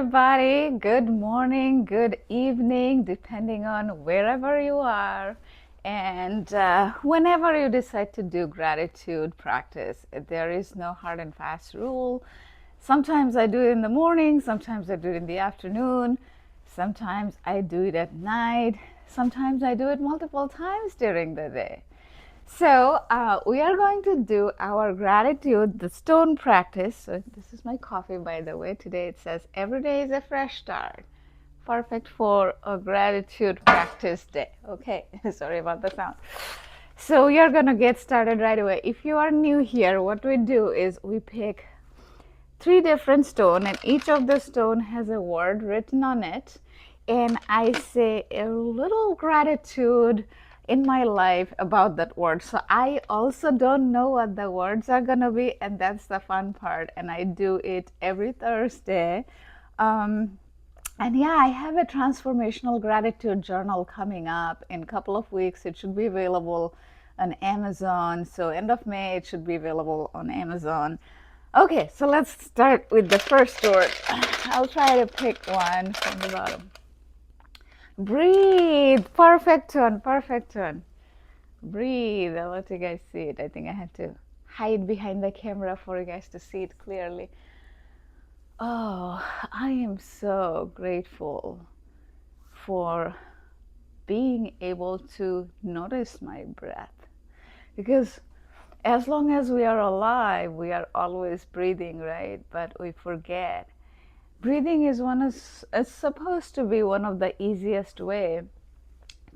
everybody. Good morning, good evening, depending on wherever you are. And whenever you decide to do gratitude practice, there is no hard and fast rule. Sometimes I do it in the morning, sometimes I do it in the afternoon, sometimes I do it at night, sometimes I do it multiple times during the day. So, we are going to do our gratitude, the stone practice. So, this is my coffee, by the way. Today it says, every day is a fresh start. Perfect for a gratitude practice day. Okay, sorry about the sound. So, we are going to get started right away. If you are new here, what we do is we pick three different stones, and each of the stone has a word written on it. And I say a little gratitude in my life about that word. So I also don't know what the words are gonna be, and that's the fun part. And I do it every Thursday. And yeah, I have a transformational gratitude journal coming up in a couple of weeks. It should be available on Amazon. So end of May, it should be available on Amazon. Okay, so let's start with the first word. I'll try to pick one from the bottom. Breathe. Perfect turn, perfect turn. Breathe. I'll let you guys see it. I think I had to hide behind the camera for you guys to see it clearly. Oh, I am so grateful for being able to notice my breath, because as long as we are alive, we are always breathing, right? But we forget. Breathing is supposed to be one of the easiest way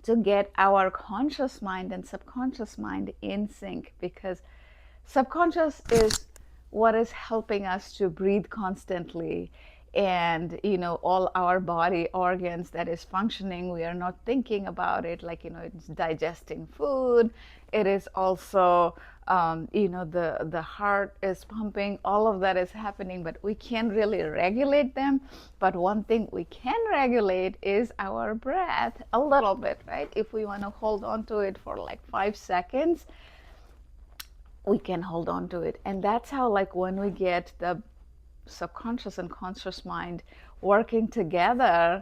to get our conscious mind and subconscious mind in sync, because subconscious is what is helping us to breathe constantly, and all our body organs that is functioning, we are not thinking about it, like it's digesting food. It is also the heart is pumping, all of that is happening, but we can't really regulate them. But one thing we can regulate is our breath a little bit, right? If we want to hold on to it for like 5 seconds, we can hold on to it. And that's how, like, when we get the subconscious and conscious mind working together,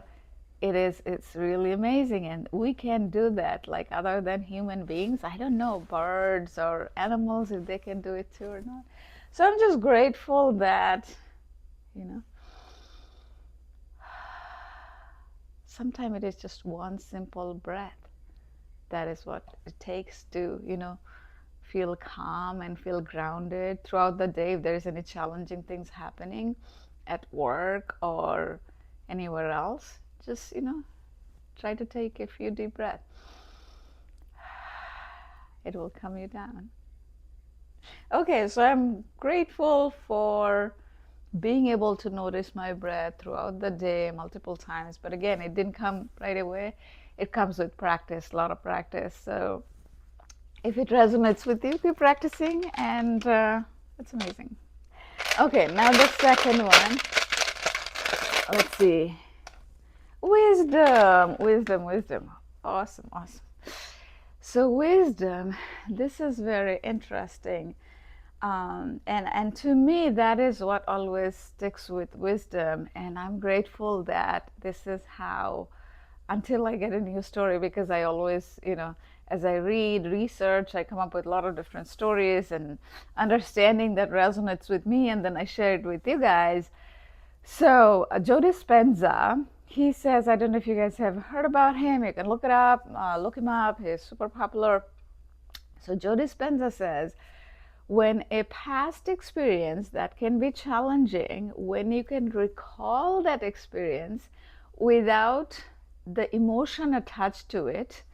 it's really amazing. And we can do that, like, other than human beings. I don't know birds or animals, if they can do it too or not. So I'm just grateful that sometimes it is just one simple breath. That is what it takes to feel calm and feel grounded throughout the day. If there's any challenging things happening at work or anywhere else, just try to take a few deep breaths. It will calm you down. Okay, so I'm grateful for being able to notice my breath throughout the day multiple times. But again, it didn't come right away. It comes with practice, a lot of practice. So if it resonates with you, keep practicing, and it's amazing. Okay, now the second one. Let's see. Wisdom, wisdom, wisdom. Awesome, awesome. So wisdom, this is very interesting. And to me, that is what always sticks with wisdom. And I'm grateful that this is how, until I get a new story, because I always, as I read, research, I come up with a lot of different stories and understanding that resonates with me, and then I share it with you guys. So Joe Dispenza, he says, I don't know if you guys have heard about him. You can look it up, look him up. He's super popular. So Joe Dispenza says, when a past experience that can be challenging, when you can recall that experience without the emotion attached to it,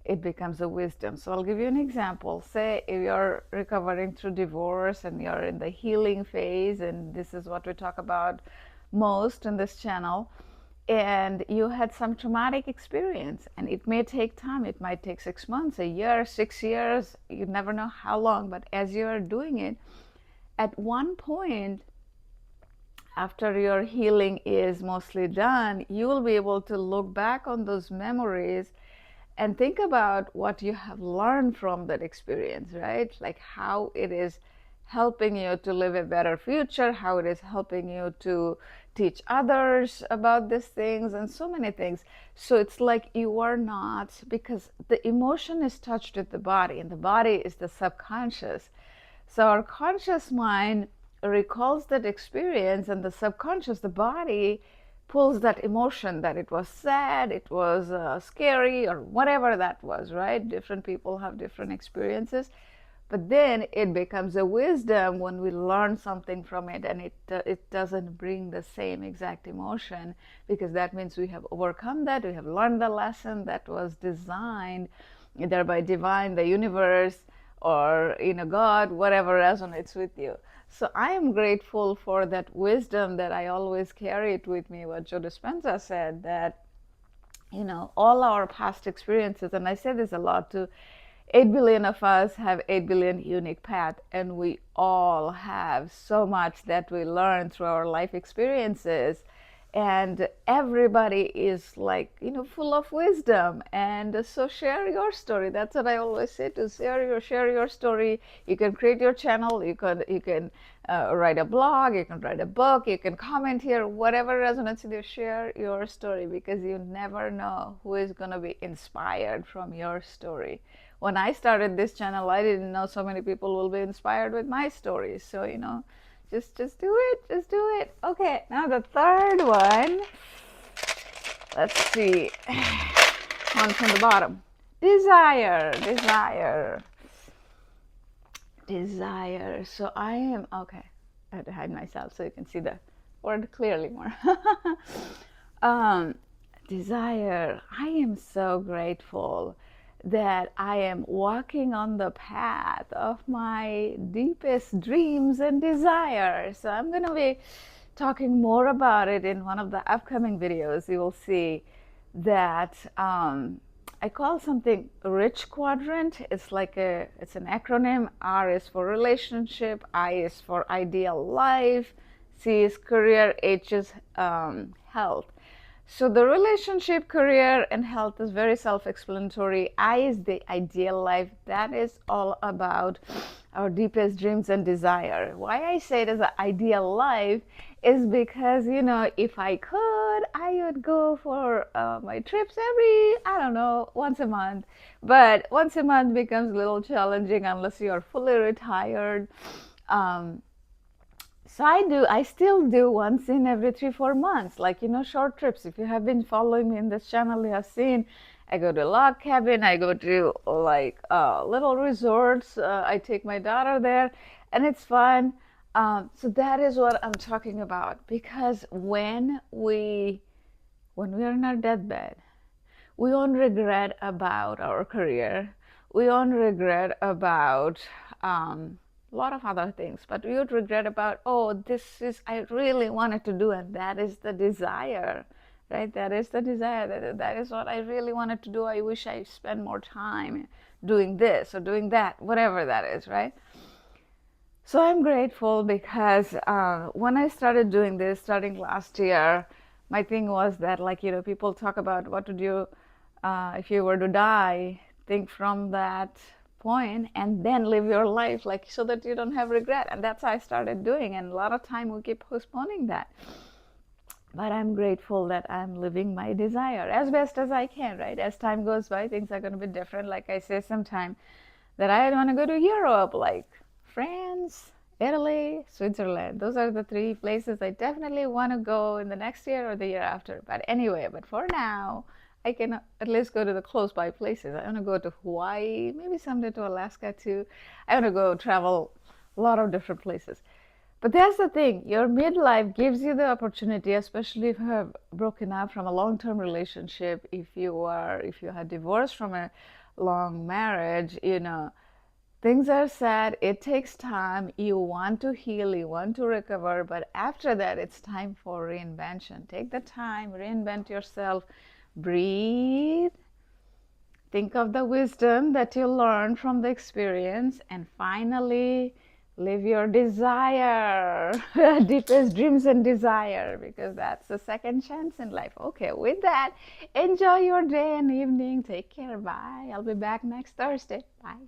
it becomes a wisdom. So I'll give you an example. Say if you're recovering through divorce and you're in the healing phase, and this is what we talk about most in this channel, and you had some traumatic experience, and it may take time. It might take 6 months, a year, 6 years. You never know how long, but as you're doing it, at one point, after your healing is mostly done, you will be able to look back on those memories and think about what you have learned from that experience, right? Like how it is helping you to live a better future, how it is helping you to teach others about these things and so many things. So it's like you are not, because the emotion is touched with the body, and the body is the subconscious. So our conscious mind recalls that experience, and the subconscious, the body, pulls that emotion, that it was sad, it was scary, or whatever that was, right? Different people have different experiences. But then it becomes a wisdom when we learn something from it, and it doesn't bring the same exact emotion, because that means we have overcome that, we have learned the lesson that was designed either by divine, the universe, or God, whatever resonates with you. So I am grateful for that wisdom that I always carry it with me. What Joe Dispenza said, that all our past experiences, and I say this a lot too, 8 billion of us have 8 billion unique paths, and we all have so much that we learn through our life experiences. And everybody is like, full of wisdom. And so share your story. That's what I always say, to share your story. You can create your channel. You can write a blog. You can write a book. You can comment here. Whatever resonates with you, share your story, because you never know who is going to be inspired from your story. When I started this channel, I didn't know so many people will be inspired with my stories. So, just do it. Okay, now the third one. Let's see. One from the bottom. Desire. So I am, okay. I had to hide myself so you can see the word clearly more. Desire. I am so grateful that I am walking on the path of my deepest dreams and desires. So I'm going to be talking more about it in one of the upcoming videos. You will see that I call something rich quadrant. It's an acronym. R is for relationship, I is for ideal life, C is career, H is health. So the relationship, career, and health is very self-explanatory. I is the ideal life. That is all about our deepest dreams and desire. Why I say it as an ideal life is because, if I could, I would go for my trips once a month. But once a month becomes a little challenging unless you are fully retired. So I still do once in every 3-4 months, like, short trips. If you have been following me in this channel, you have seen I go to log cabin, I go to little resorts, I take my daughter there, and it's fun. So that is what I'm talking about, because when we are in our deathbed, we won't regret about our career, we won't regret about a lot of other things, but we would regret about, I really wanted to do, and that is the desire, right? That is the desire. That is what I really wanted to do. I wish I spent more time doing this or doing that, whatever that is, right? So I'm grateful because when I started doing this, starting last year, my thing was that, people talk about what to do if you were to die. Think from that point and then live your life, so that you don't have regret. And that's how I started doing, and a lot of time we keep postponing that. But I'm grateful that I'm living my desire as best as I can, right? As time goes by, things are going to be different. Like I say sometime that I want to go to Europe, like France, Italy, Switzerland. Those are the 3 places I definitely want to go in the next year or the year after. But anyway, for now, I can at least go to the close by places. I want to go to Hawaii, maybe someday to Alaska too. I want to go travel a lot of different places. But that's the thing, your midlife gives you the opportunity, especially if you have broken up from a long-term relationship, if you had divorced from a long marriage, things are sad, it takes time, you want to heal, you want to recover, but after that, it's time for reinvention. Take the time, reinvent yourself. Breathe, think of the wisdom that you learned from the experience, and finally live your desire, deepest dreams and desire, because that's the second chance in life. Okay, with that, enjoy your day and evening. Take care. Bye. I'll be back next Thursday. Bye.